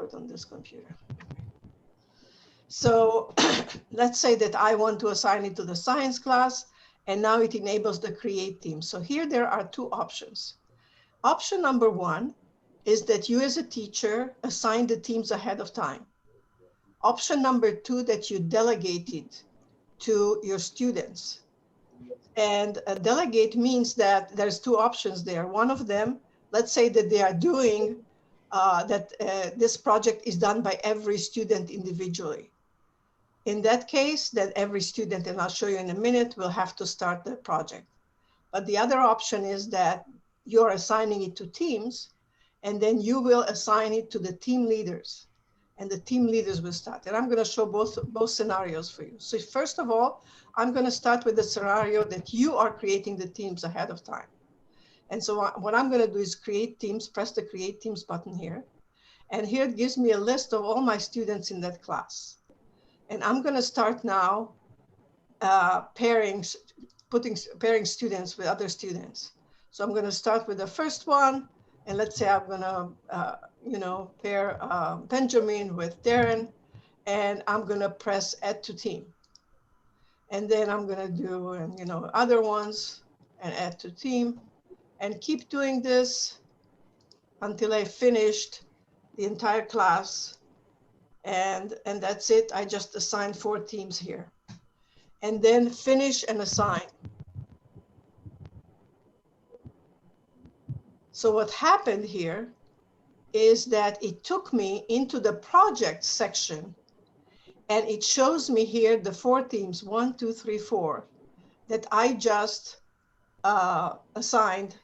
it on this computer. So let's say that I want to assign it to the science class, and now it enables the create team. So here there are two options. Option number one is that you as a teacher assign the teams ahead of time. Option number two, that you delegate it to your students. And delegate means that there's two options there. One of them, let's say that they are doing this project is done by every student individually. In that case, that every student, and I'll show you in a minute, will have to start the project. But the other option is that you're assigning it to teams, and then you will assign it to the team leaders, and the team leaders will start. And I'm going to show both scenarios for you. So first of all, I'm going to start with the scenario that you are creating the teams ahead of time. And so what I'm going to do is create teams, press the create teams button here. And here it gives me a list of all my students in that class. And I'm going to start now pairing students with other students. So I'm going to start with the first one, and let's say I'm going to pair Benjamin with Darren, and I'm going to press add to team. And then I'm going to do other ones and add to team, and keep doing this until I finished the entire class. And that's it. I just assigned 4 teams here. And then finish and assign. So what happened here is that it took me into the project section, and it shows me here the 4 teams, 1, 2, 3, 4, that I just assigned.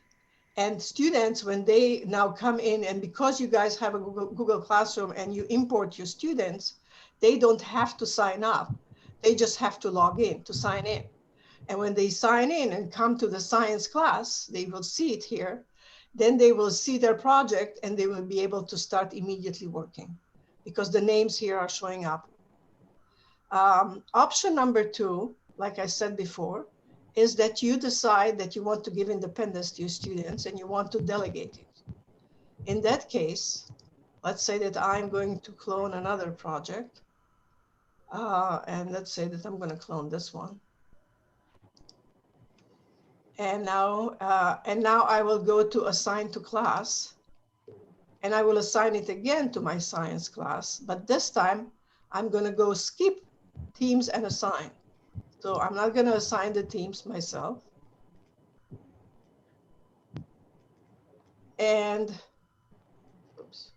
And students, when they now come in, and because you guys have a Google Classroom and you import your students, they don't have to sign up. They just have to log in to sign in. And when they sign in and come to the science class, they will see it here. Then they will see their project, and they will be able to start immediately working because the names here are showing up. Option number 2, like I said before, is that you decide that you want to give independence to your students and you want to delegate it. In that case, let's say that I'm going to clone another project. And let's say that I'm going to clone this one. And now I will go to assign to class, and I will assign it again to my science class. But this time I'm going to go skip teams and assign. So I'm not going to assign the teams myself. And oops.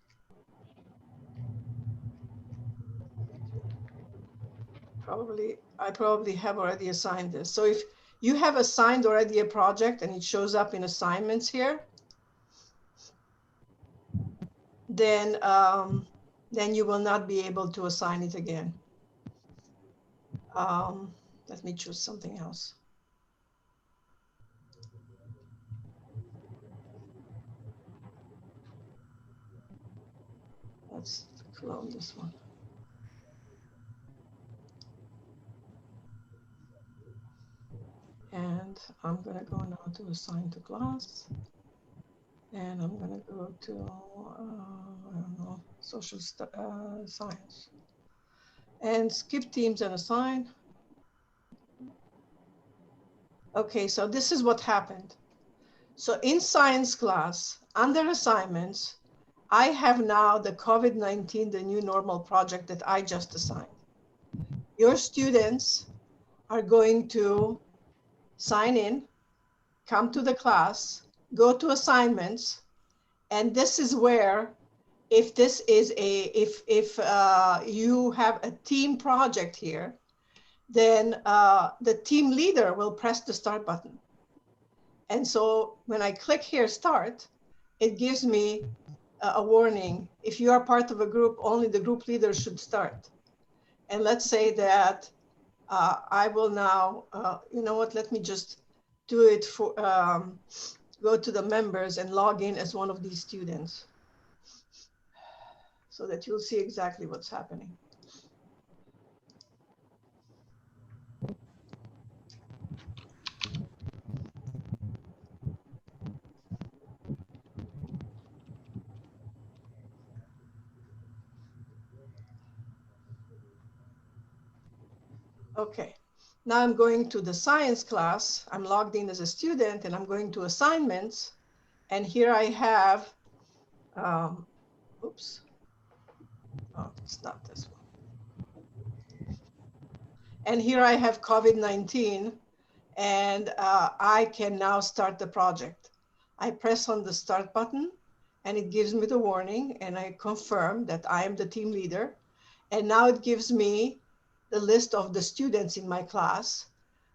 I probably have already assigned this. So if you have assigned already a project and it shows up in assignments here, then you will not be able to assign it again. Let me choose something else. Let's clone this one. And I'm going to go now to assign to class. And I'm going to go to, I don't know, social science. And skip teams and assign. Okay, so this is what happened. So in science class, under assignments, I have now the COVID-19, the new normal project that I just assigned. Your students are going to sign in, come to the class, go to assignments, and this is where, if this is if you have a team project here, then the team leader will press the start button. And so when I click here, start, it gives me a warning. If you are part of a group, only the group leader should start. And let's say that I will now, you know what, let me just do it for, go to the members and log in as one of these students so that you'll see exactly what's happening. Okay, now I'm going to the science class. I'm logged in as a student and I'm going to assignments. And here I have, oops, oh, it's not this one. And here I have COVID-19 and I can now start the project. I press on the start button and it gives me the warning and I confirm that I am the team leader. And now it gives me the list of the students in my class.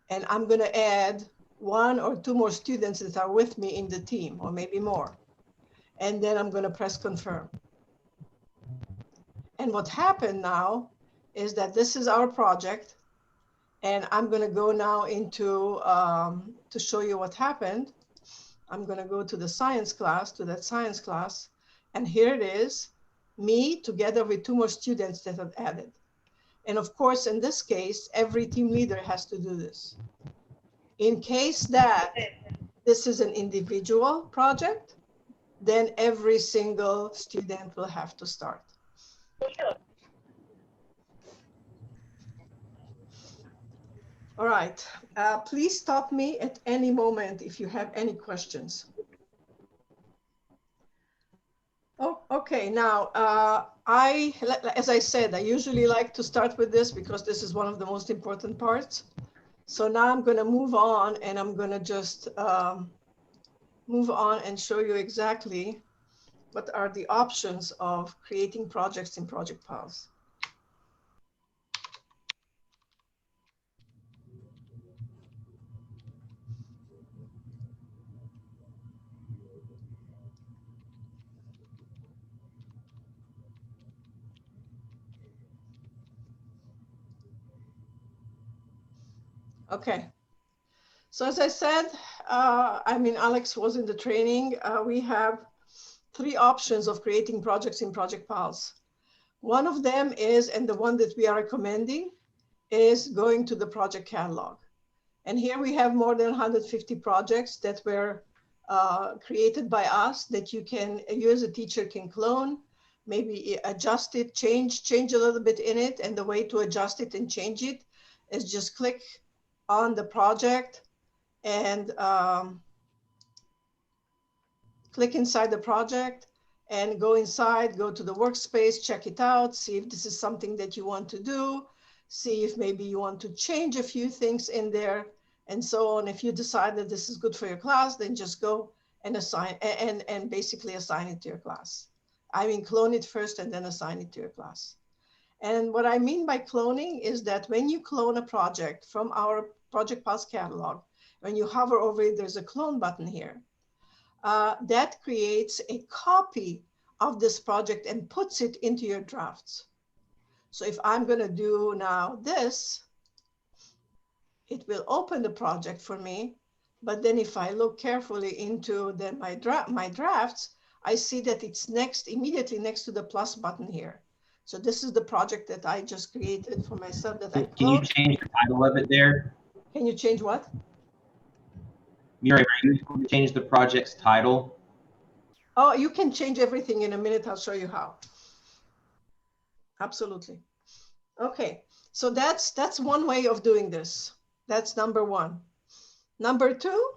And I'm gonna add 1 or 2 more students that are with me in the team, or maybe more. And then I'm gonna press confirm. And what happened now is that this is our project. And I'm gonna go now into, to show you what happened. I'm gonna go to the science class, to that science class. And here it is, me together with 2 more students that I've added. And of course, in this case, every team leader has to do this. In case that this is an individual project, then every single student will have to start. All right, please stop me at any moment if you have any questions. Oh, okay, now, as I said, I usually like to start with this because this is one of the most important parts. So now I'm gonna move on and I'm gonna just move on and show you exactly what are the options of creating projects in Project Pulse. Okay, so as I said, Alex was in the training. We have 3 options of creating projects in Project Pulse. One of them is, and the one that we are recommending, is going to the project catalog. And here we have more than 150 projects that were created by us that you as a teacher can clone, maybe adjust it, change a little bit in it. And the way to adjust it and change it is just click on the project and click inside the project and go inside, go to the workspace, check it out, see if this is something that you want to do, see if maybe you want to change a few things in there and so on. If you decide that this is good for your class, then just go and assign and basically assign it to your class. I mean, clone it first and then assign it to your class. And what I mean by cloning is that when you clone a project from our Project Pulse catalog, when you hover over it, there's a clone button here. That creates a copy of this project and puts it into your drafts. So if I'm going to do now this, it will open the project for me. But then if I look carefully into my drafts, I see that it's immediately next to the plus button here. So this is the project that I just created for myself that I cloned. Can you change the title of it there? Can you change what? Miriam, are you able to change the project's title? Oh, you can change everything in a minute. I'll show you how. Absolutely. Okay, so that's one way of doing this. That's number 1. Number 2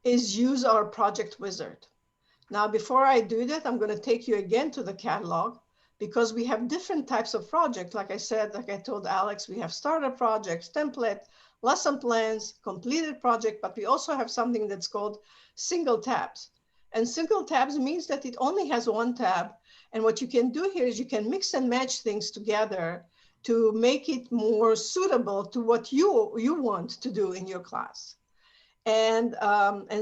is use our project wizard. Now, before I do that, I'm going to take you again to the catalog because we have different types of projects. Like I said, like I told Alex, we have starter projects, template, lesson plans, completed project, but we also have something that's called single tabs. And single tabs means that it only has 1 tab. And what you can do here is you can mix and match things together to make it more suitable to what you want to do in your class. And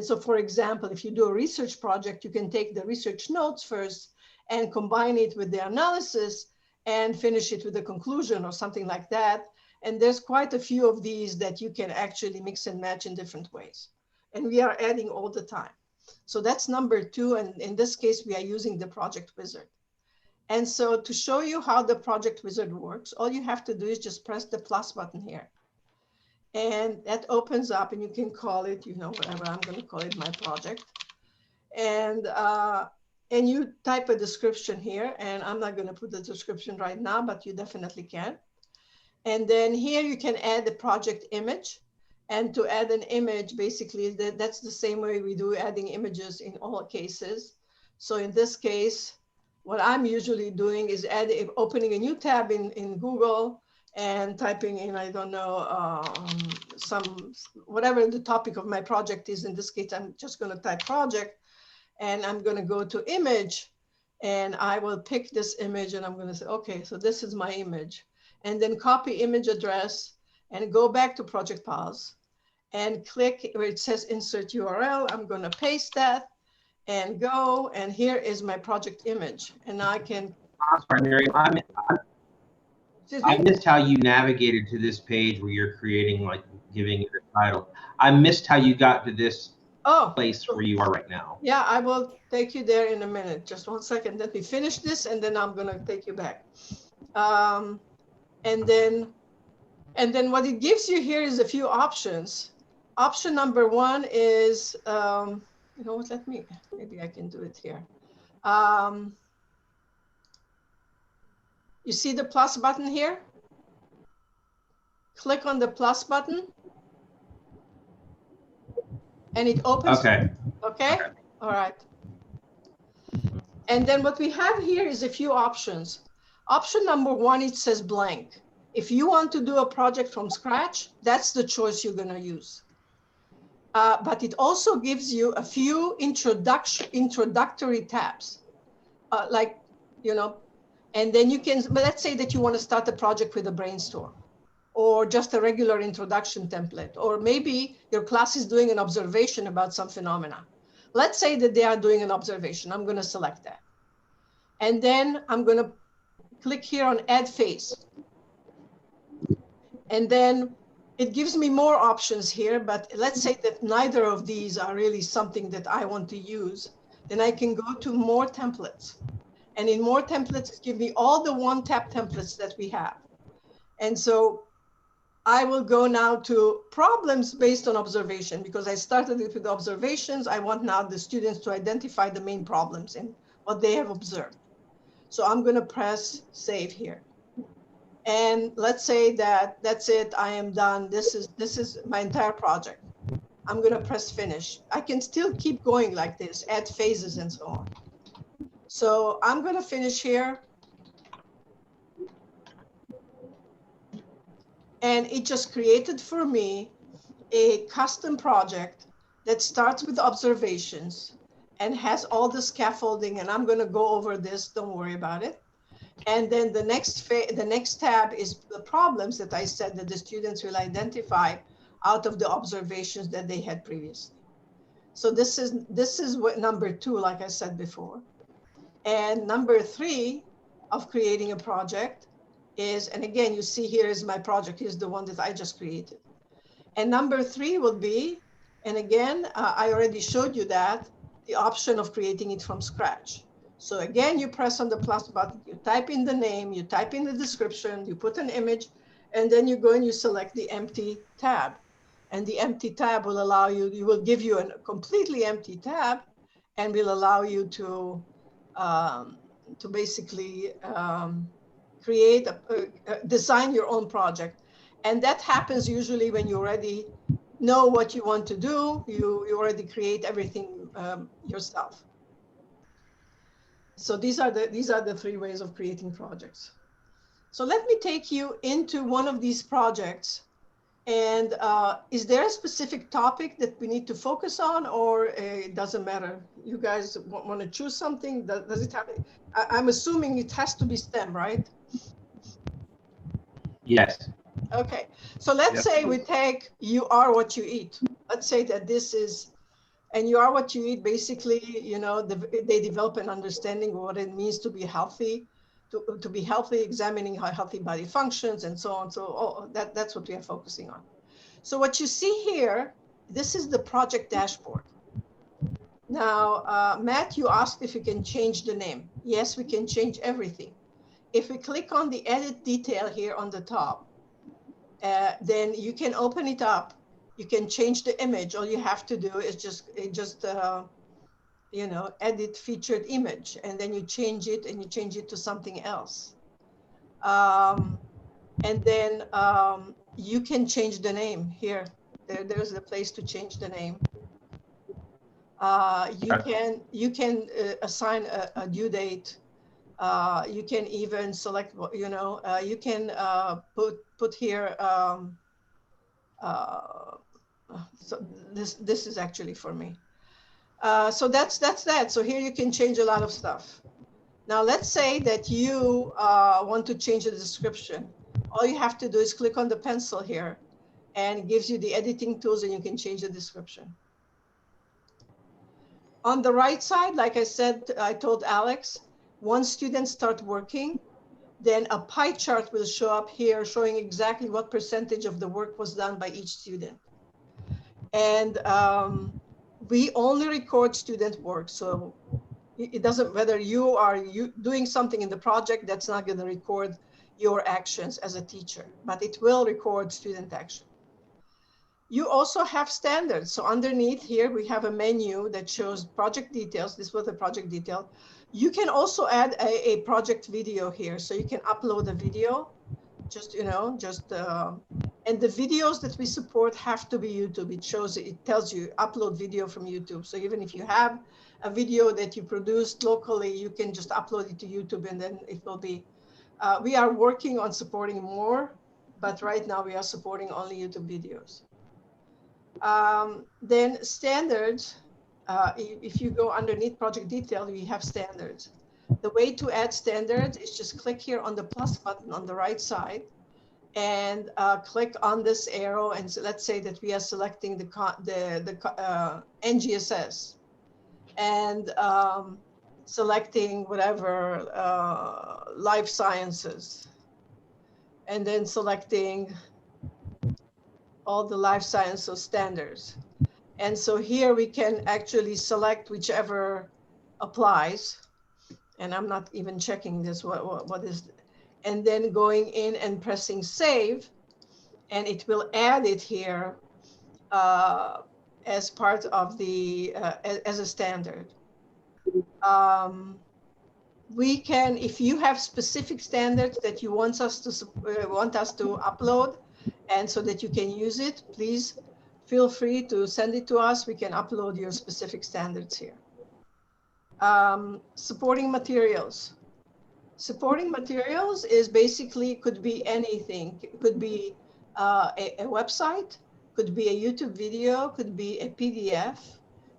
so, for example, if you do a research project, you can take the research notes first and combine it with the analysis and finish it with a conclusion or something like that. And there's quite a few of these that you can actually mix and match in different ways. And we are adding all the time. So that's number 2. And in this case, we are using the project wizard. And so to show you how the project wizard works, all you have to do is just press the plus button here. And that opens up and you can call it, whatever, I'm going to call it my project. And you type a description here, and I'm not going to put the description right now, but you definitely can. And then here you can add the project image. And to add an image, basically, that's the same way we do adding images in all cases. So in this case, what I'm usually doing is opening a new tab in Google and typing in, I don't know, whatever the topic of my project is. In this case, I'm just going to type project, and I'm going to go to image, and I will pick this image, and I'm going to say, okay, so this is my image, and then copy image address and go back to Project Pause and click where it says insert URL. I'm going to paste that and go, and here is my project image, and I can. I'm sorry, Miriam. I missed how you navigated to this page where you're creating, like, giving it a title. I missed how you got to this place where you are right now. Yeah, I will take you there in a minute. Just 1 second. Let me finish this, and then I'm going to take you back. And then what it gives you here is a few options. Option number one is, you know what, maybe I can do it here. You see the plus button here? Click on the plus button and it opens. Okay. Okay. All right. And then what we have here is a few options. Option number one, it says blank. If you want to do a project from scratch, that's the choice you're going to use. But it also gives you a few introductory tabs, like, you know, and then you can, but let's say that you want to start a project with a brainstorm or just a regular introduction template, or maybe your class is doing an observation about some phenomena. Let's say that they are doing an observation. I'm going to select that. And then I'm going to click here on add phase. And then it gives me more options here, but let's say that neither of these are really something that I want to use. Then I can go to more templates. And in more templates, it gives me all the one-tap templates that we have. And so I will go now to problems based on observation, because I started it with observations. I want now the students to identify the main problems and what they have observed. So I'm going to press save here. And let's say that that's it. I am done. This is my entire project. I'm going to press finish. I can still keep going like this, add phases and so on. So I'm going to finish here. And it just created for me a custom project that starts with observations and has all the scaffolding. And I'm going to go over this. Don't worry about it. And then the next tab is the problems that I said that the students will identify out of the observations that they had previously. So this is what number two, like I said before. And number three of creating a project is, and again, you see here is my project. Here's the one that I just created. And number three will be, and again, I already showed you that, the option of creating it from scratch. So again, you press on the plus button, you type in the name, you type in the description, you put an image, and then you go and you select the empty tab. And the empty tab will allow you, will give you a completely empty tab and will allow you to basically create, design your own project. And that happens usually when you already know what you want to do, you already create everything yourself. So these are the three ways of creating projects. So let me take you into one of these projects. And is there a specific topic that we need to focus on, or it doesn't matter? You guys want to choose something? Does it have? I'm assuming it has to be STEM, right? Yes. Okay. So let's say we take you are what you eat. Let's say that this is, and you are what you eat, basically, you know, they develop an understanding of what it means to be healthy, to be healthy, examining how healthy body functions and so on. So that's what we are focusing on. So what you see here, this is the project dashboard. Now, Matt, you asked if we can change the name. Yes, we can change everything. If we click on the edit detail here on the top, then you can open it up. You can change the image. All you have to do is just you know, edit featured image, and then you change it and you change it to something else. And then you can change the name here. There's the place to change the name. You can assign a due date. You can even select, you can put here. So this is actually for me. So that's that. So here you can change a lot of stuff. Now let's say that you want to change the description. All you have to do is click on the pencil here, and it gives you the editing tools, and you can change the description. On the right side, like I said, I told Alex, once students start working, then a pie chart will show up here showing exactly what percentage of the work was done by each student. And we only record student work. So it doesn't, whether you are doing something in the project, that's not going to record your actions as a teacher, but it will record student action. You also have standards. So underneath here, we have a menu that shows project details. This was the project detail. You can also add a project video here. So you can upload a video, and the videos that we support have to be YouTube. It tells you upload video from YouTube. So even if you have a video that you produced locally, you can just upload it to YouTube, and then it will be, we are working on supporting more, but right now we are supporting only YouTube videos. Then standards, if you go underneath project detail, we have standards. The way to add standards is just click here on the plus button on the right side, and click on this arrow. And so let's say that we are selecting the NGSS, and selecting whatever, life sciences, and then selecting all the life sciences standards. And so here we can actually select whichever applies. And I'm not even checking this, what is, and then going in and pressing save, and it will add it here as part of the, as a standard. We can, if you have specific standards that you want us to upload, and so that you can use it, please feel free to send it to us. We can upload your specific standards here. Supporting materials. Supporting materials is basically, could be anything. It could be a website, could be a YouTube video, could be a PDF,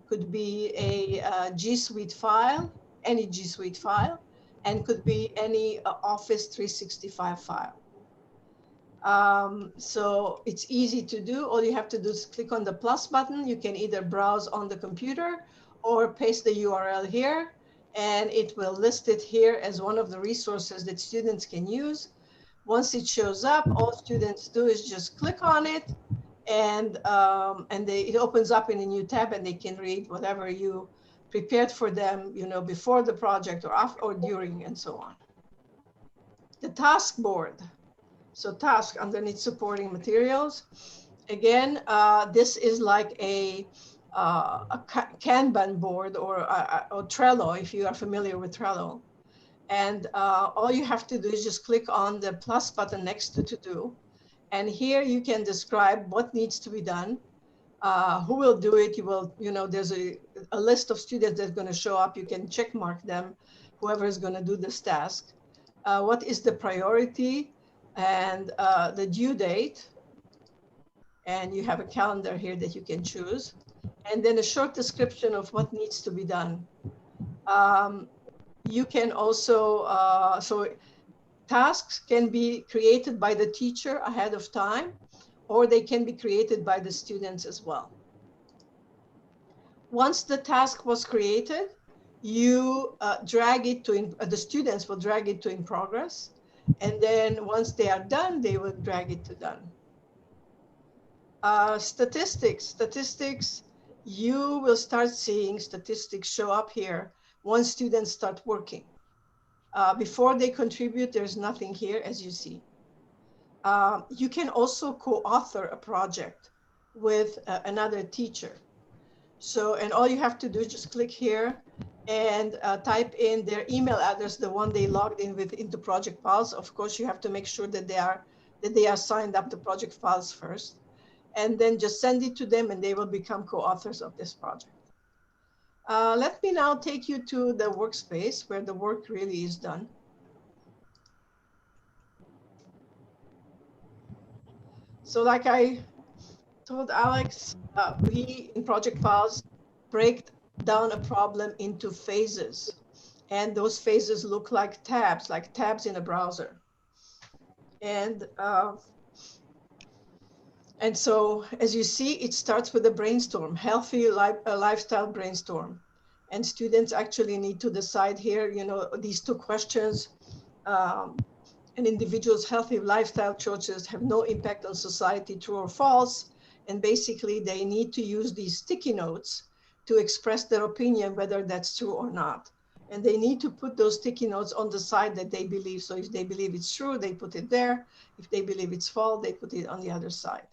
could be a G Suite file, any G Suite file, and could be any Office 365 file. So it's easy to do. All you have to do is click on the plus button. You can either browse on the computer or paste the URL here, and it will list it here as one of the resources that students can use. Once it shows up, all students do is just click on it, and it opens up in a new tab, and they can read whatever you prepared for them, before the project or after or during, and so on. The task board. So task underneath supporting materials. Again, this is like a Kanban board or Trello, if you are familiar with Trello. And all you have to do is just click on the plus button next to do. And here you can describe what needs to be done, who will do it. You will, there's a list of students that's going to show up. You can check mark them, whoever is going to do this task. What is the priority and the due date. And you have a calendar here that you can choose. And then a short description of what needs to be done. You can also, so tasks can be created by the teacher ahead of time, or they can be created by the students as well. Once the task was created, you drag it to, the students will drag it to in progress. And then once they are done, they will drag it to done. Statistics, you will start seeing statistics show up here once students start working. Before they contribute, there's nothing here, as you see. You can also co-author a project with another teacher. So, and all you have to do is just click here and type in their email address, the one they logged in with into Project Pulse. Of course, you have to make sure that they are that they are signed up the project files first, and then just send it to them and they will become co-authors of this project. Let me now take you to the workspace where the work really is done. So like I told Alex, we in project files break down a problem into phases. And those phases look like tabs in a browser. And so as you see, it starts with a brainstorm, healthy lifestyle brainstorm. And students actually need to decide here, you know, these two questions. An individual's healthy lifestyle choices have no impact on society, true or false. And basically they need to use these sticky notes to express their opinion, whether that's true or not. And they need to put those sticky notes on the side that they believe. So if they believe it's true, they put it there. If they believe it's false, they put it on the other side.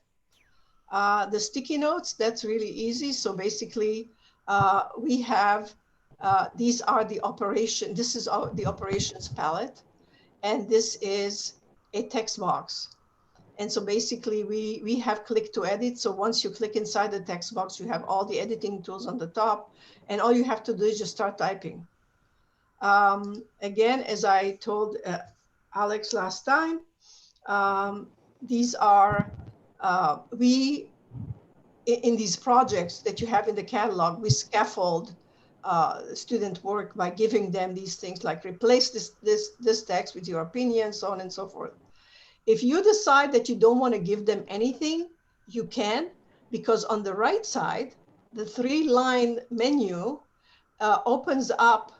The sticky notes, that's really easy. So basically we have, these are the operation. This is the operations palette. And this is a text box. And so basically we have click to edit. So once you click inside the text box, you have all the editing tools on the top, and all you have to do is just start typing. Again, as I told Alex last time, these are, in these projects that you have in the catalog, we scaffold student work by giving them these things like replace this text with your opinion, so on and so forth. If you decide that you don't want to give them anything, you can, because on the right side, the 3-line menu opens up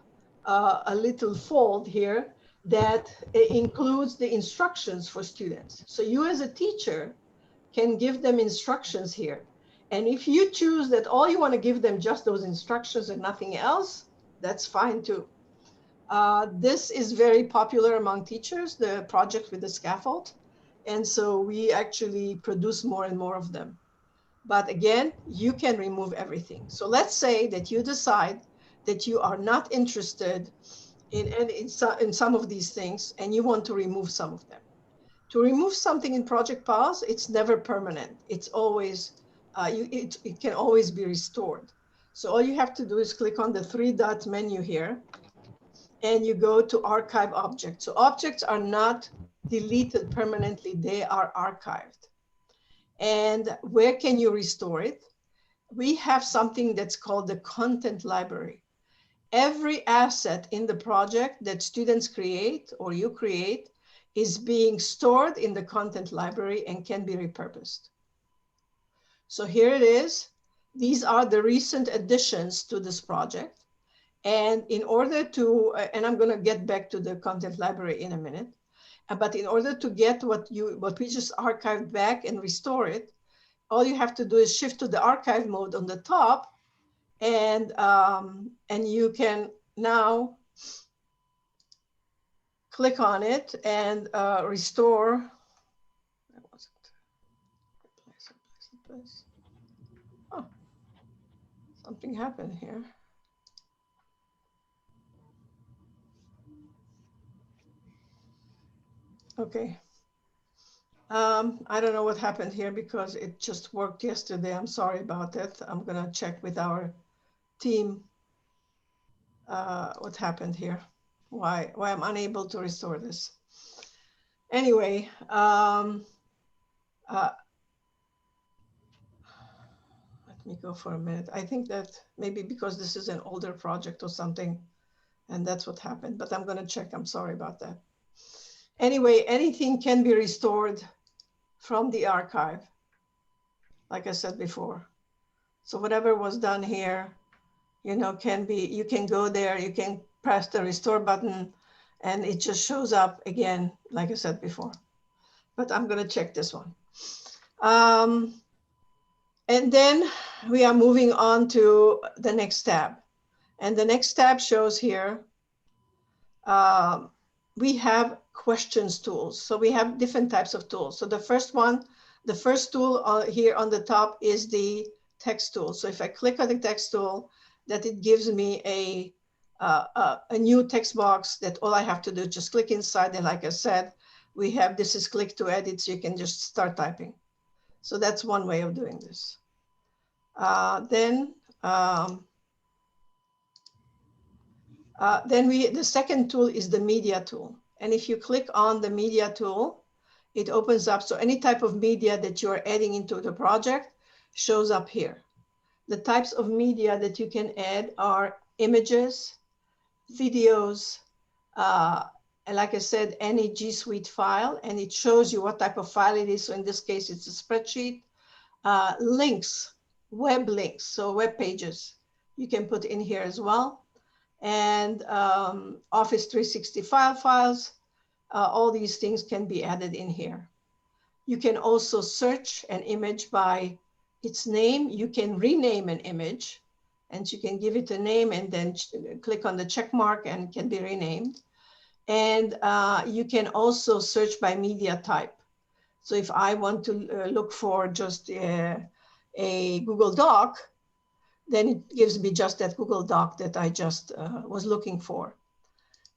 a little fold here that includes the instructions for students. So you as a teacher can give them instructions here. And if you choose that all you want to give them just those instructions and nothing else, that's fine too. This is very popular among teachers, the project with the scaffold. And so we actually produce more and more of them. But again, you can remove everything. So let's say that you decide that you are not interested in some of these things and you want to remove some of them. To remove something in Project Pause, it's never permanent. It's always, it can always be restored. So all you have to do is click on the 3-dot menu here and you go to archive objects. So objects are not deleted permanently, they are archived. And where can you restore it? We have something that's called the content library. Every asset in the project that students create or you create is being stored in the content library and can be repurposed. So here it is. These are the recent additions to this project. And in order to, and I'm going to get back to the content library in a minute, but in order to get what we just archived back and restore it, all you have to do is shift to the archive mode on the top, and you can now click on it and restore. That wasn't replace. Oh, something happened here. Okay. I don't know what happened here because it just worked yesterday. I'm sorry about that. I'm gonna check with our team what happened here, why I'm unable to restore this. Anyway, let me go for a minute. I think that maybe because this is an older project or something, and that's what happened, but I'm gonna check. I'm sorry about that. Anyway, anything can be restored from the archive, like I said before. So whatever was done here, you know, you can go there, you can press the restore button and it just shows up again, like I said before. But I'm gonna check this one. And then we are moving on to the next tab. And the next tab shows here, we have questions tools. So we have different types of tools. So the first tool here on the top is the text tool. So if I click on the text tool, that it gives me a new text box that all I have to do is just click inside. And like I said, we have, this is click to edit, so you can just start typing. So that's one way of doing this. Then the second tool is the media tool. And if you click on the media tool, it opens up. So any type of media that you're adding into the project shows up here. The types of media that you can add are images, videos, and like I said, any G Suite file, and it shows you what type of file it is. So in this case, it's a spreadsheet. Links, web links, so web pages, you can put in here as well. And Office 365 files, all these things can be added in here. You can also search an image by its name. You can rename an image, and you can give it a name and then click on the check mark and it can be renamed. And you can also search by media type. So if I want to look for just a Google Doc, then it gives me just that Google Doc that I just was looking for.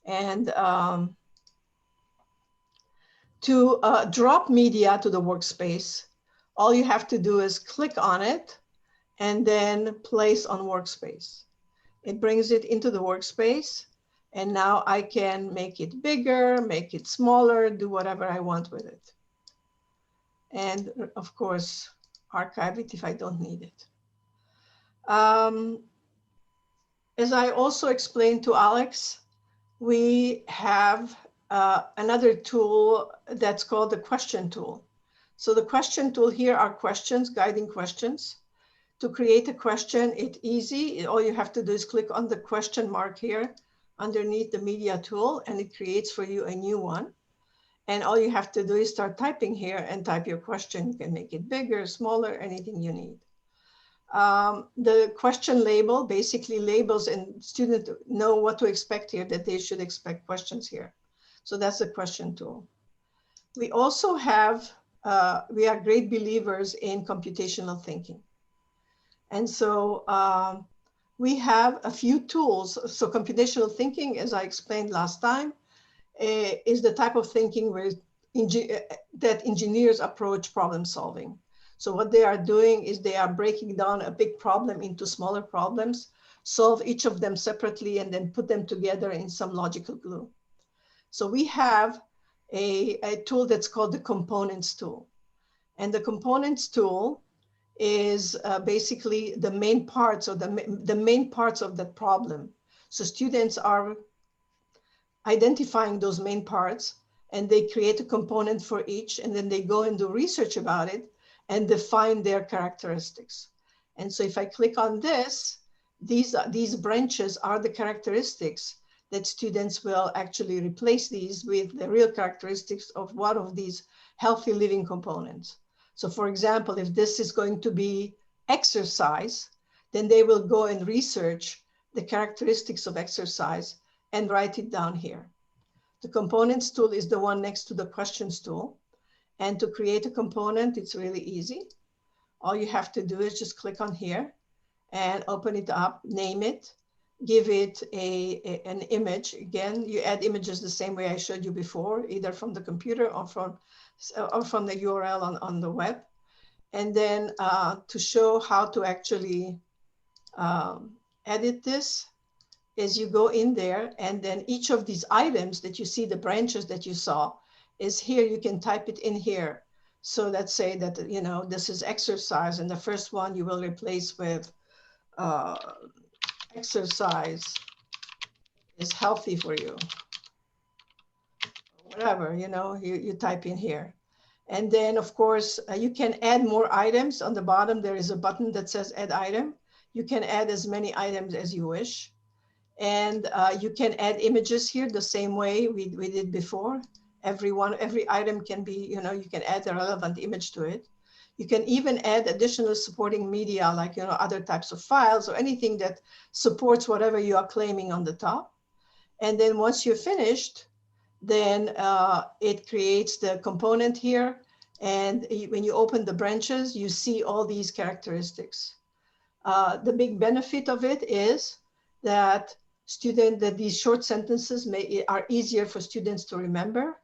And to drop media to the workspace, all you have to do is click on it and then place on workspace. It brings it into the workspace, and now I can make it bigger, make it smaller, do whatever I want with it. And of course, archive it if I don't need it. As I also explained to Alex, we have another tool that's called the question tool. So the question tool here are questions, guiding questions. To create a question, it's easy. All you have to do is click on the question mark here underneath the media tool, and it creates for you a new one. And all you have to do is start typing here and type your question. You can make it bigger, smaller, anything you need. The question label basically labels, and students know what to expect here, that they should expect questions here. So that's the question tool. We also have, we are great believers in computational thinking. And so we have a few tools. So computational thinking, as I explained last time, is the type of thinking where that engineers approach problem solving. So what they are doing is they are breaking down a big problem into smaller problems, solve each of them separately, and then put them together in some logical glue. So we have a tool that's called the components tool. And the components tool is basically the main parts of the main parts of that problem. So students are identifying those main parts, and they create a component for each, and then they go and do research about it and define their characteristics. And so if I click on this, these branches are the characteristics that students will actually replace these with the real characteristics of one of these healthy living components. So for example, if this is going to be exercise, then they will go and research the characteristics of exercise and write it down here. The components tool is the one next to the questions tool. And to create a component, it's really easy. All you have to do is just click on here and open it up, name it, give it an image. Again, you add images the same way I showed you before, either from the computer or from the URL on the web. And then to show how to actually edit this, is you go in there, and then each of these items that you see, the branches that you saw, is here. You can type it in here. So let's say that, you know, this is exercise, and the first one you will replace with exercise is healthy for you. Whatever, you know, you type in here. And then, of course, you can add more items. On the bottom, there is a button that says add item. You can add as many items as you wish. And you can add images here the same way we did before. Every item can be, you know, you can add a relevant image to it. You can even add additional supporting media, like, you know, other types of files or anything that supports whatever you are claiming on the top. And then once you're finished, then it creates the component here. And when you open the branches, you see all these characteristics. The big benefit of it is that these short sentences are easier for students to remember.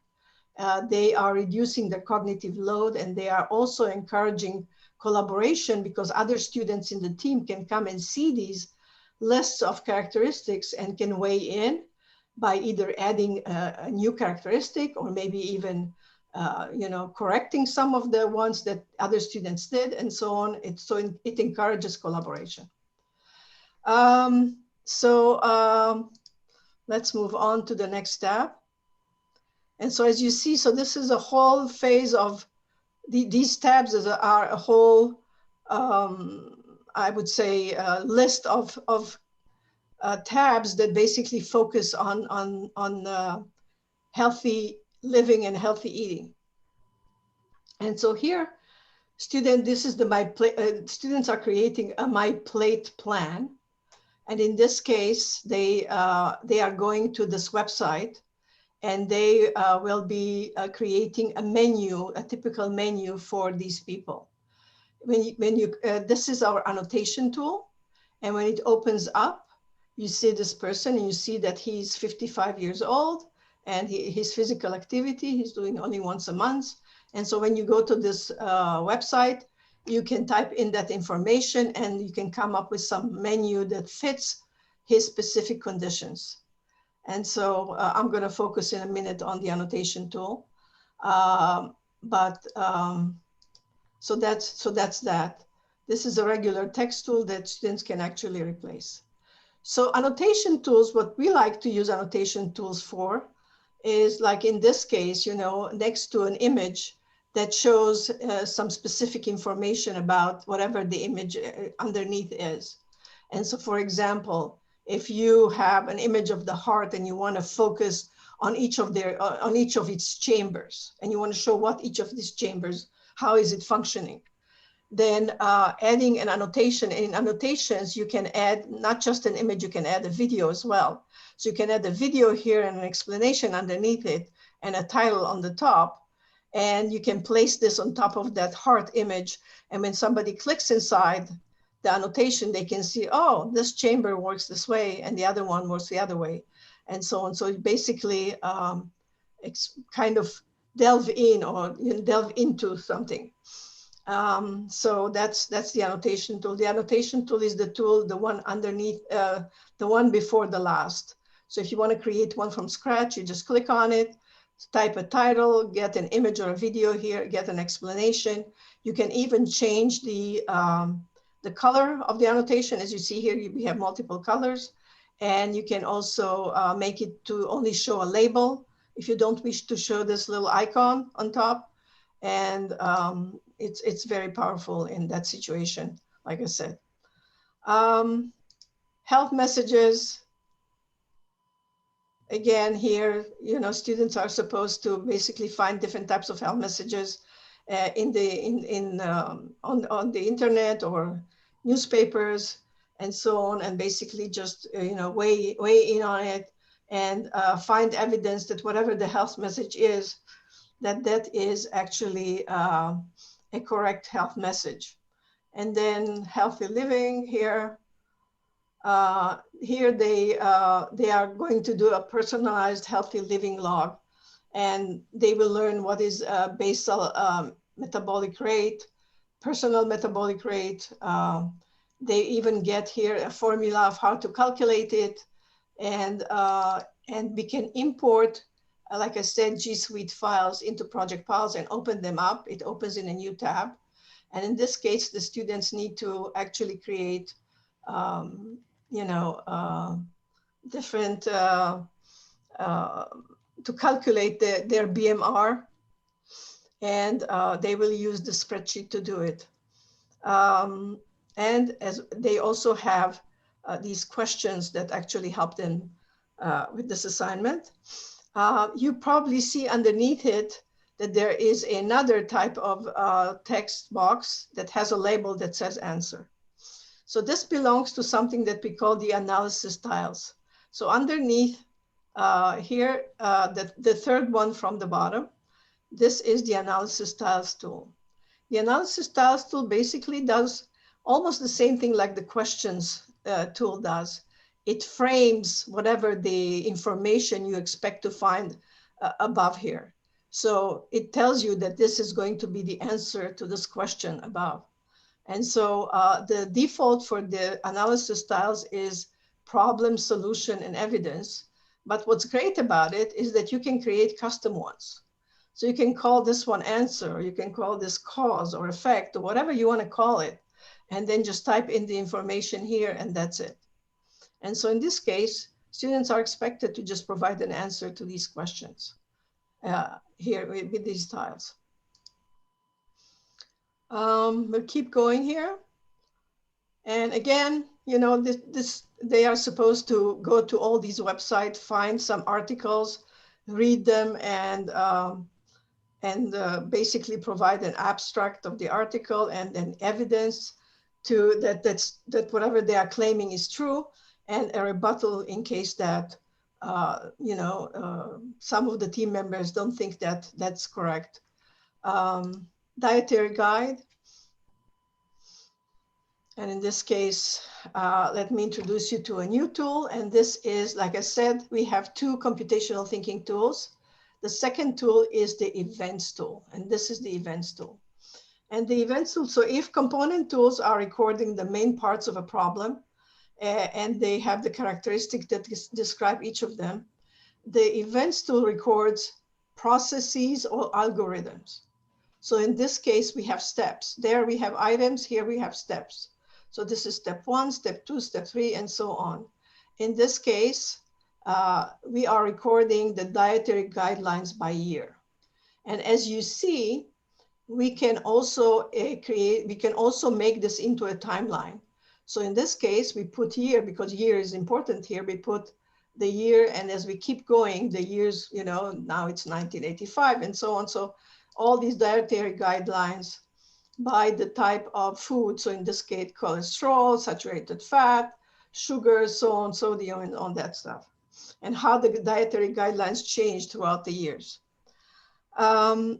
They are reducing their cognitive load, and they are also encouraging collaboration because other students in the team can come and see these lists of characteristics and can weigh in by either adding a new characteristic or maybe even correcting some of the ones that other students did and so on. It encourages collaboration. Let's move on to the next tab. And so as you see, so this is a whole phase of these tabs are a whole, I would say, list of tabs that basically focus on healthy living and healthy eating. And so here, this is the students are creating a My Plate plan. And in this case, they are going to this website, and they will be creating a menu, a typical menu for these people. This is our annotation tool. And when it opens up, you see this person and you see that he's 55 years old and his physical activity, he's doing only once a month. And so when you go to this website, you can type in that information and you can come up with some menu that fits his specific conditions. And so I'm going to focus in a minute on the annotation tool. So that's that. This is a regular text tool that students can actually replace. So annotation tools, what we like to use annotation tools for is, like in this case, next to an image that shows some specific information about whatever the image underneath is. And so, for example, if you have an image of the heart and you want to focus on each of its chambers, and you want to show what each of these chambers, how is it functioning, then adding an annotation. In annotations, you can add not just an image, you can add a video as well. So you can add a video here and an explanation underneath it and a title on the top. And you can place this on top of that heart image. And when somebody clicks inside the annotation, they can see, oh, this chamber works this way and the other one works the other way, and so on. So basically, it's kind of delve in or delve into something. So that's the annotation tool. The annotation tool is the tool, the one underneath, the one before the last. So if you want to create one from scratch, you just click on it, type a title, get an image or a video here, get an explanation. You can even change the color of the annotation. As you see here, we have multiple colors. And you can also make it to only show a label if you don't wish to show this little icon on top. And it's very powerful in that situation, like I said. Health messages. Again, here, students are supposed to basically find different types of health messages on the internet or newspapers and so on, and basically just weigh in on it and find evidence that whatever the health message is, that is actually a correct health message. And then healthy living here. Here they are going to do a personalized healthy living log, and they will learn what is basal metabolic rate, personal metabolic rate. They even get here a formula of how to calculate it, and we can import, like I said, G Suite files into Project Pals and open them up. It opens in a new tab. And in this case, the students need to actually create different, to calculate their BMR, and they will use the spreadsheet to do it. And as they also have these questions that actually help them with this assignment. You probably see underneath it that there is another type of text box that has a label that says answer. So this belongs to something that we call the analysis tiles. So underneath here, the third one from the bottom, this is the analysis tiles tool. The analysis tiles tool basically does almost the same thing like the questions tool does. It frames whatever the information you expect to find above here. So it tells you that this is going to be the answer to this question above. And so the default for the analysis styles is problem, solution, and evidence. But what's great about it is that you can create custom ones. So you can call this one answer, or you can call this cause or effect, or whatever you want to call it, and then just type in the information here, and that's it. And so in this case, students are expected to just provide an answer to these questions here with these tiles. We'll keep going here. And again, you know, they are supposed to go to all these websites, find some articles, read them, and basically provide an abstract of the article and then evidence to that whatever they are claiming is true, and a rebuttal in case that some of the team members don't think that that's correct. Dietary guide. And in this case, let me introduce you to a new tool. And this is, like I said, we have two computational thinking tools. The second tool is the events tool. And this is the events tool. And the events tool, so if component tools are recording the main parts of a problem, and they have the characteristics that describe each of them, the events tool records processes or algorithms. So in this case, we have steps. There we have items, here we have steps. So this is step 1, step 2, step 3, and so on. In this case, we are recording the dietary guidelines by year. And as you see, we can also make this into a timeline. So in this case, we put year, because year is important here, we put the year, and as we keep going, the years, you know, now it's 1985 and so on. So all these dietary guidelines by the type of food. So in this case, cholesterol, saturated fat, sugar, so on, sodium, and all that stuff. And how the dietary guidelines change throughout the years. The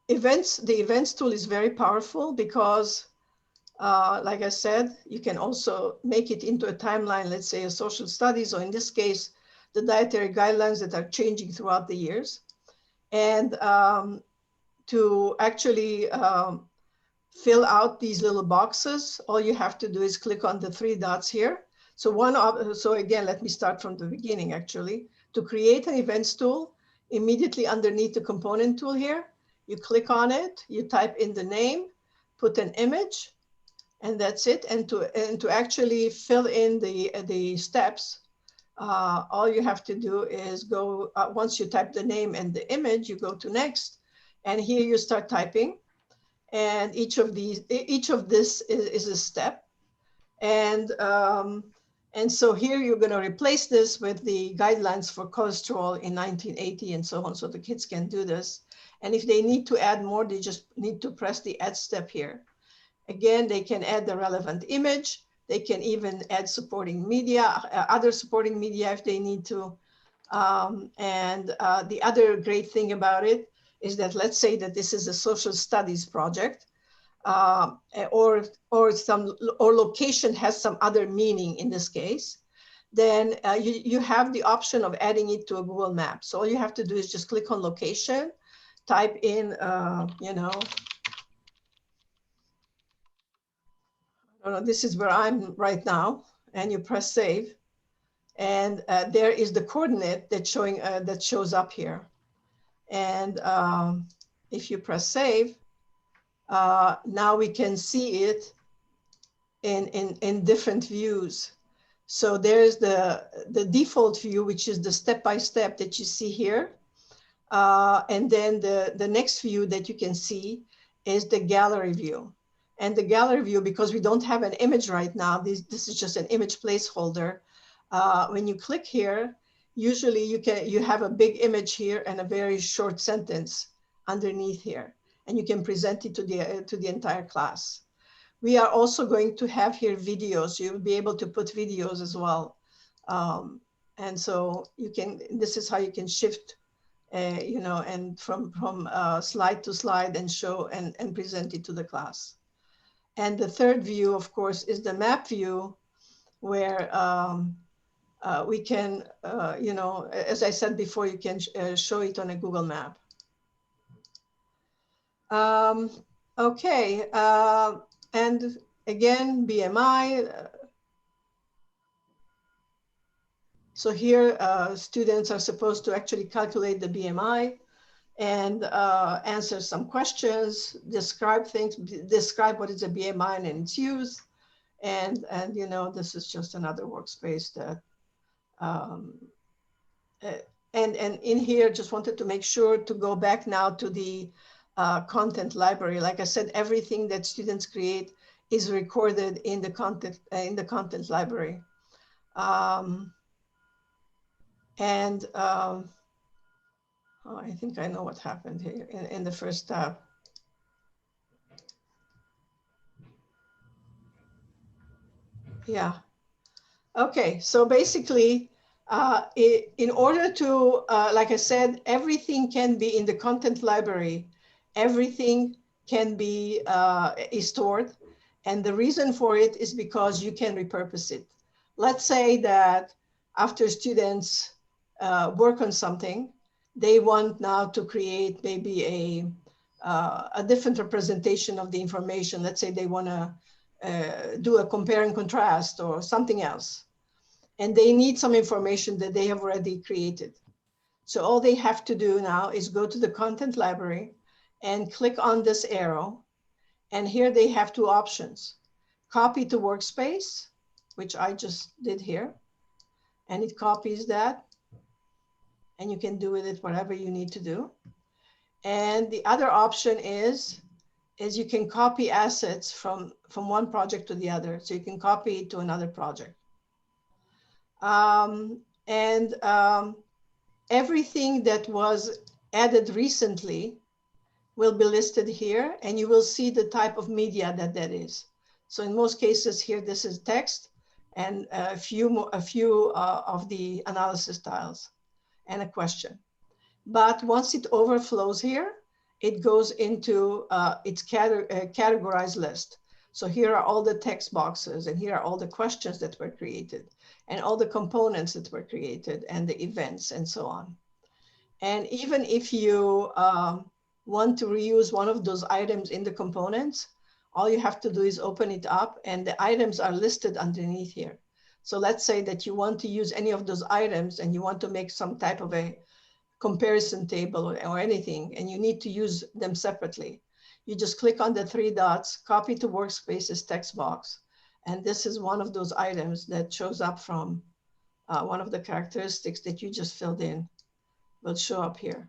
events tool is very powerful because, like I said, you can also make it into a timeline, let's say a social studies, or in this case, the dietary guidelines that are changing throughout the years. And to actually fill out these little boxes, all you have to do is click on the 3 dots here. So again, let me start from the beginning actually. To create an events tool, immediately underneath the component tool here, you click on it, you type in the name, put an image, and that's it. And to actually fill in the steps, all you have to do is go, once you type the name and the image, you go to next, and here you start typing. And each of this is a step. And so here you're going to replace this with the guidelines for cholesterol in 1980 and so on, so the kids can do this. And if they need to add more, they just need to press the add step here. Again, they can add the relevant image. They can even add supporting media, other supporting media if they need to. The other great thing about it is that, let's say that this is a social studies project, or location has some other meaning in this case, then you have the option of adding it to a Google map. So all you have to do is just click on location, type in, this is where I'm right now, and you press save. And there is the coordinate that shows up here. And if you press save, now we can see it in different views. So there's the default view, which is the step-by-step that you see here. And then the next view that you can see is the gallery view. And the gallery view, because we don't have an image right now, this is just an image placeholder. When you click here, usually you have a big image here and a very short sentence underneath here, and you can present it to the entire class. We are also going to have here videos. You'll be able to put videos as well. And so this is how you can shift, and from slide to slide and show and present it to the class. And the third view, of course, is the map view, where we can, as I said before, you can show it on a Google map. Okay, and again, BMI. So here, students are supposed to actually calculate the BMI and answer some questions, describe things, describe what is a BMI and its use. And you know, this is just another workspace that, and in here, just wanted to make sure to go back now to the content library. Like I said, everything that students create is recorded in the content library. Oh, I think I know what happened here in the first tab. Yeah. Okay, so basically, in order to, like I said, everything can be in the content library. Everything can be is stored. And the reason for it is because you can repurpose it. Let's say that after students work on something, they want now to create maybe a different representation of the information. Let's say they want to do a compare and contrast or something else. And they need some information that they have already created. So all they have to do now is go to the content library and click on this arrow. And here they have two options: copy to workspace, which I just did here. And it copies that. And you can do with it whatever you need to do. And the other option is you can copy assets from one project to the other. So you can copy it to another project. Everything that was added recently will be listed here, and you will see the type of media that is. So in most cases here, this is text and a few of the analysis styles and a question. But once it overflows here, it goes into its categorized list. So here are all the text boxes, and here are all the questions that were created, and all the components that were created, and the events, and so on. And even if you want to reuse one of those items in the components, all you have to do is open it up, and the items are listed underneath here. So let's say that you want to use any of those items, and you want to make some type of a comparison table or anything, and you need to use them separately. You just click on the three dots, copy to workspaces text box. And this is one of those items that shows up from one of the characteristics that you just filled in will show up here.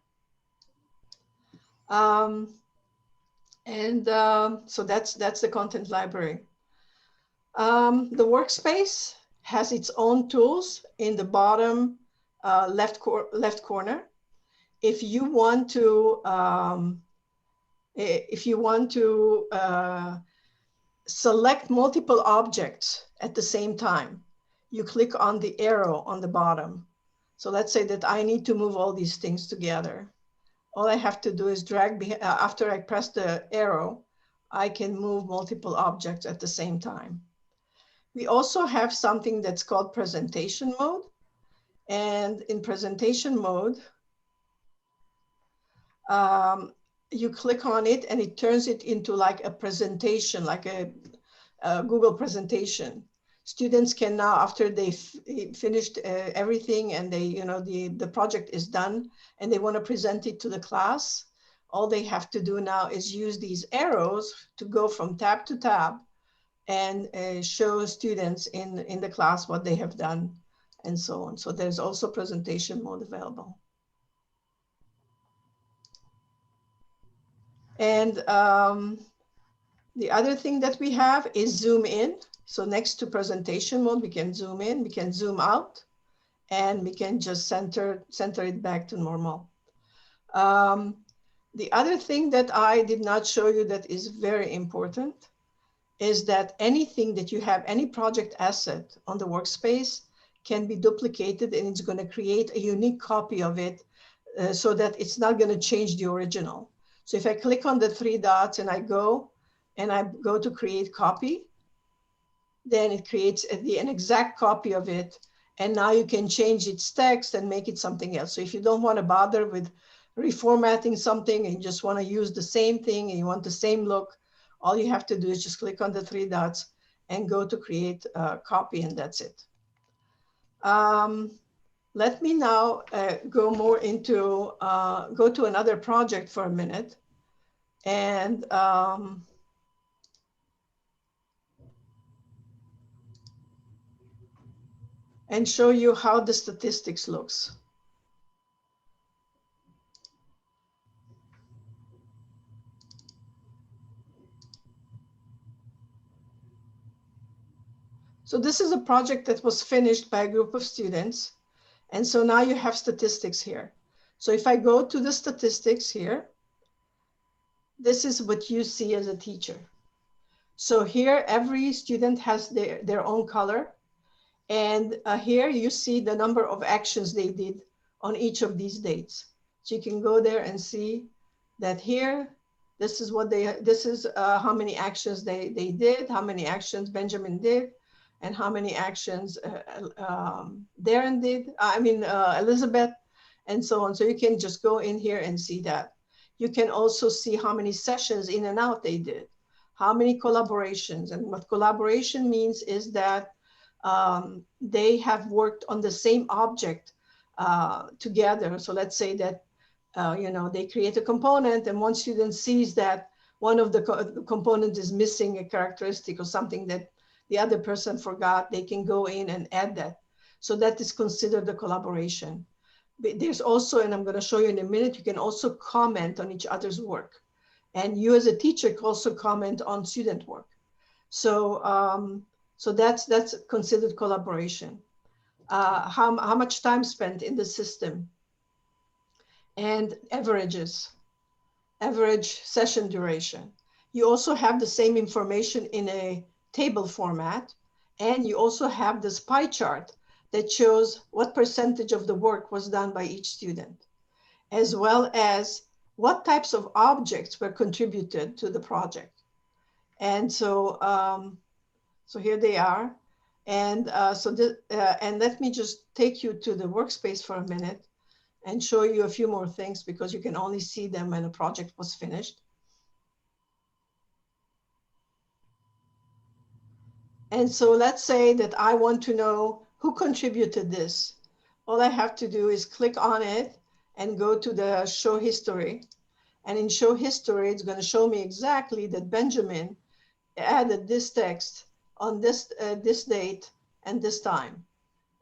So that's the content library. The workspace has its own tools in the bottom left corner. If you want to select multiple objects at the same time, you click on the arrow on the bottom. So let's say that I need to move all these things together. All I have to do is drag, after I press the arrow, I can move multiple objects at the same time. We also have something that's called presentation mode. And in presentation mode, you click on it and it turns it into like a presentation, like a Google presentation. Students can now, after they've finished everything and they, the project is done and they want to present it to the class, all they have to do now is use these arrows to go from tab to tab and show students in the class what they have done and so on. So there's also presentation mode available. And the other thing that we have is zoom in. So next to presentation mode, we can zoom in, we can zoom out, and we can just center it back to normal. The other thing that I did not show you that is very important is that anything that you have, any project asset on the workspace can be duplicated, and it's going to create a unique copy of it so that it's not going to change the original. So if I click on the three dots and I go to create copy, then it creates an exact copy of it. And now you can change its text and make it something else. So if you don't want to bother with reformatting something and you just want to use the same thing and you want the same look, all you have to do is just click on the three dots and go to create a copy, and that's it. Let me now go more into, go to another project for a minute and show you how the statistics looks. So this is a project that was finished by a group of students. And so now you have statistics here. So if I go to the statistics here, this is what you see as a teacher. So here, every student has their own color. And here you see the number of actions they did on each of these dates. So you can go there and see that here, this is what this is how many actions they did, how many actions Benjamin did, and how many actions Darren did, Elizabeth, and so on. So you can just go in here and see that. You can also see how many sessions in and out they did, how many collaborations. And what collaboration means is that they have worked on the same object together. So let's say that, they create a component and one student sees that one of the component is missing a characteristic or something that the other person forgot, they can go in and add that. So that is considered a collaboration. But there's also, and I'm going to show you in a minute, you can also comment on each other's work. And you as a teacher can also comment on student work. So, so that's considered collaboration. How much time spent in the system, and averages, average session duration. You also have the same information in a table format, and you also have this pie chart that shows what percentage of the work was done by each student, as well as what types of objects were contributed to the project. And so, so here they are. And and let me just take you to the workspace for a minute and show you a few more things, because you can only see them when a project was finished. And so let's say that I want to know who contributed this. All I have to do is click on it and go to the show history. And in show history, it's going to show me exactly that Benjamin added this text on this date and this time.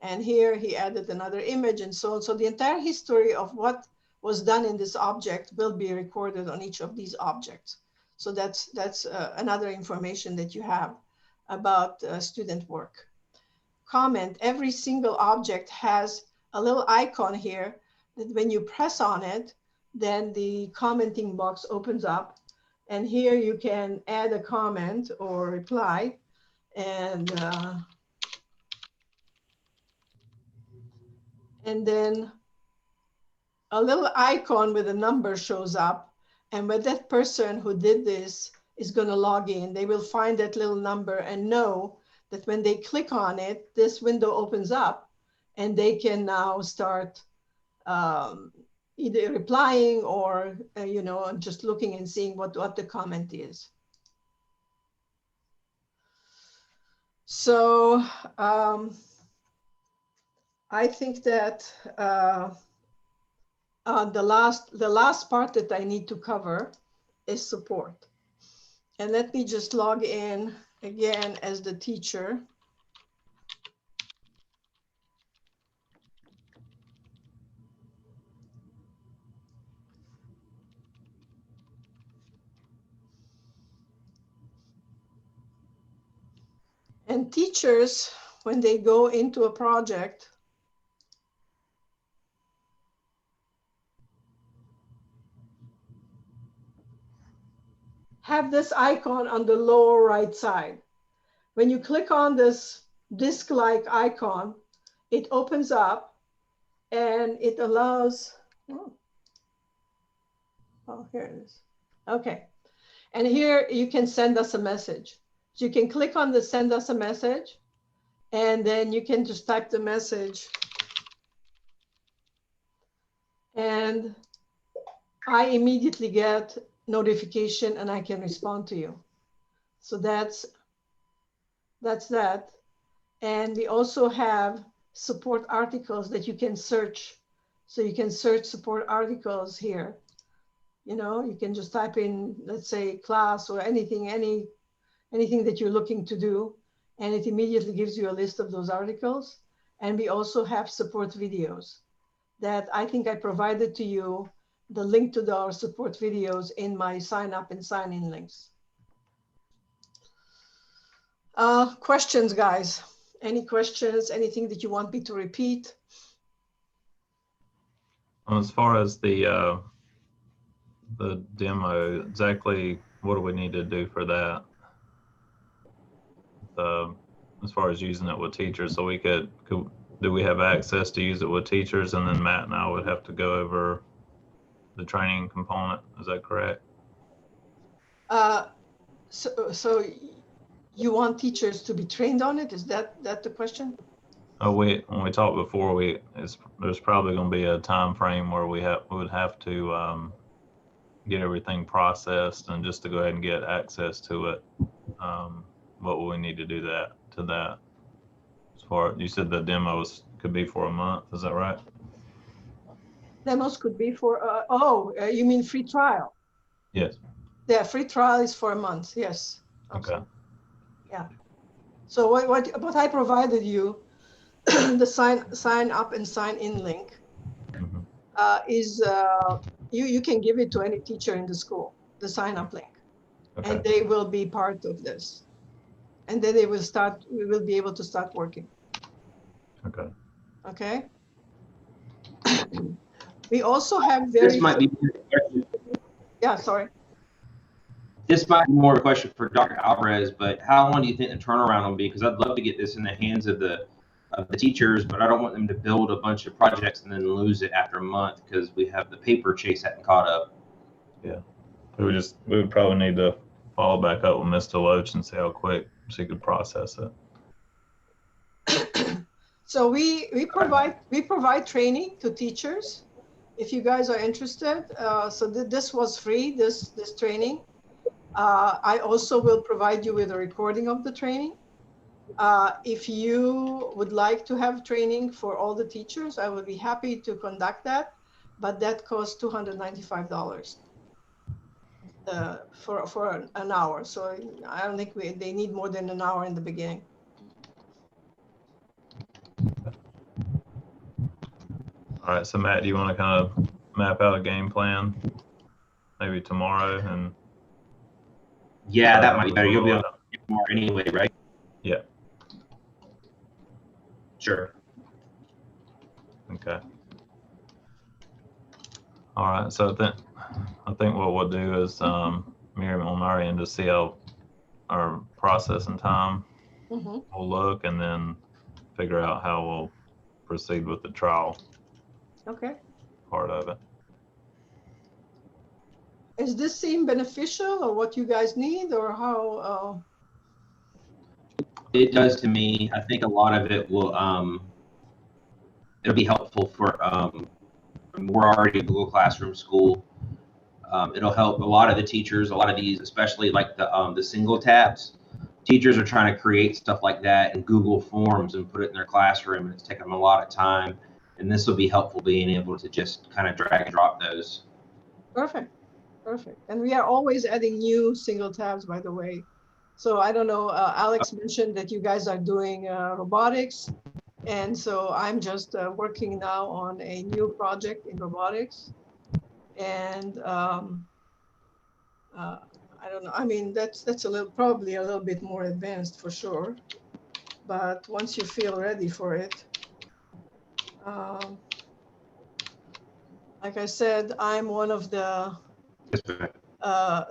And here he added another image and so on. So the entire history of what was done in this object will be recorded on each of these objects. So that's another information that you have about student work. Comment, every single object has a little icon here that when you press on it, then the commenting box opens up. And here you can add a comment or reply. And then a little icon with a number shows up. And when that person who did this is going to log in, they will find that little number and know that when they click on it, this window opens up and they can now start either replying or, just looking and seeing what the comment is. So I think that the last part that I need to cover is support. And let me just log in again as the teacher. And teachers, when they go into a project, have this icon on the lower right side. When you click on this disk-like icon, it opens up and it allows, oh, here it is. Okay. And here you can send us a message. So you can click on the send us a message, and then you can just type the message. And I immediately get notification and I can respond to you. So that's that. And we also have support articles that you can search. So you can search support articles here. You know, you can just type in, let's say, class or anything that you're looking to do, and it immediately gives you a list of those articles. And we also have support videos that I think I provided to you, the link to our support videos in my sign up and sign in links. Questions, guys? Any questions? Anything that you want me to repeat? As far as the demo, exactly what do we need to do for that? As far as using it with teachers, so we could do we have access to use it with teachers, and then Matt and I would have to go over the training component? Is that correct? So you want teachers to be trained on it? Is that the question? When we talked before, there's probably going to be a time frame where we would have to get everything processed, and just to go ahead and get access to it. What will we need to do that? As far, you said the demos could be for a month, is that right? Demos could be for you mean free trial? Yes. Yeah, free trial is for a month. Yes. Okay. Yeah. So what I provided you, the sign up and sign in link, is you can give it to any teacher in the school, the sign up link, Okay. and they will be part of this, and then we will be able to start working. Okay. Okay. We also have very. This might be. Yeah, sorry. This might be more of a question for Dr. Alvarez, but how long do you think the turnaround will be? Because I'd love to get this in the hands of the teachers, but I don't want them to build a bunch of projects and then lose it after a month because we have the paper chase hadn't caught up. Yeah, we would probably need to follow back up with Mr. Loach and see how quick she could process it. So we provide training to teachers. If you guys are interested, so this was free. This training. I also will provide you with a recording of the training. If you would like to have training for all the teachers, I would be happy to conduct that, but that costs $295 for an hour. So I don't think they need more than an hour in the beginning. All right, so Matt, do you want to kind of map out a game plan maybe tomorrow? And yeah, that might be better. You'll be able to get more anyway, right? Yeah. Sure. Okay. All right, so I think what we'll do is Miriam on our end to see how our processing time will look, and then figure out how we'll proceed with the trial. Okay. Part of it. Does this seem beneficial, or what you guys need, or how? It does to me. I think a lot of it will it'll be helpful for we're already a Google Classroom school. It'll help a lot of the teachers. A lot of these, especially like the single tabs, teachers are trying to create stuff like that in Google Forms and put it in their classroom, and it's taking them a lot of time. And this will be helpful, being able to just kind of drag and drop those. Perfect. And we are always adding new single tabs, by the way. So I don't know, Alex mentioned that you guys are doing robotics. And so I'm just working now on a new project in robotics. And I don't know, I mean, that's probably a little bit more advanced for sure. But once you feel ready for it, like I said, I'm one of the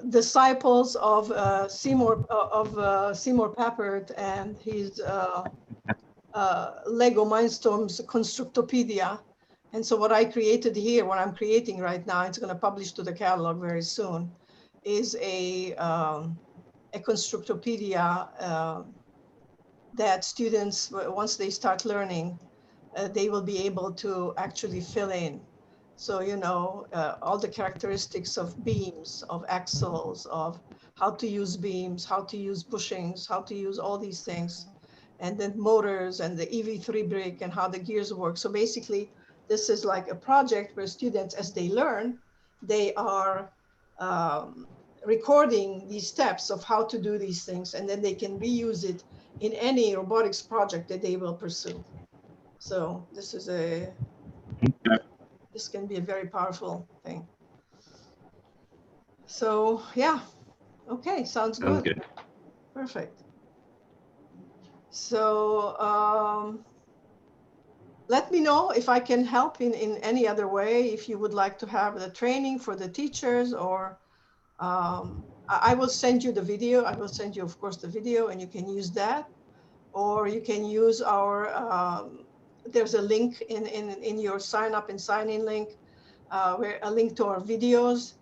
disciples of Seymour Papert and his Lego Mindstorms Constructopedia. And so what I created here, what I'm creating right now, it's going to publish to the catalog very soon, is a Constructopedia that students, once they start learning, they will be able to actually fill in. So, you know, all the characteristics of beams, of axles, of how to use beams, how to use bushings, how to use all these things, and then motors and the EV3 brake and how the gears work. So basically, this is like a project where students, as they learn, they are recording these steps of how to do these things, and then they can reuse it in any robotics project that they will pursue. So this is this can be a very powerful thing. So yeah, okay, sounds good. Okay. Perfect. So let me know if I can help in any other way, if you would like to have the training for the teachers, or I will send you the video. I will send you, of course, the video, and you can use that. Or you can use our, there's a link in your sign up and sign in link, where a link to our videos.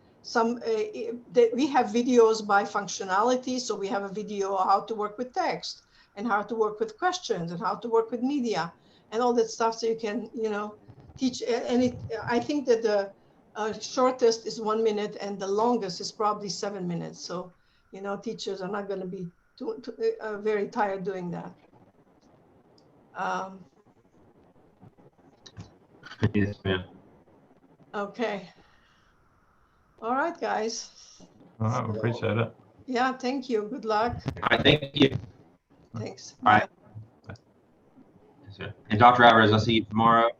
We have videos by functionality. So we have a video how to work with text and how to work with questions and how to work with media and all that stuff. So you can, you know, teach. And I think that the shortest is 1 minute and the longest is probably 7 minutes. So, you know, teachers are not going to be very tired doing that. Yes, ma'am. Okay. All right, guys. All right, we appreciate it. Yeah, thank you. Good luck. All right, thank you. Thanks. All right. Yes, sir. And Dr. Alvarez, I'll see you tomorrow.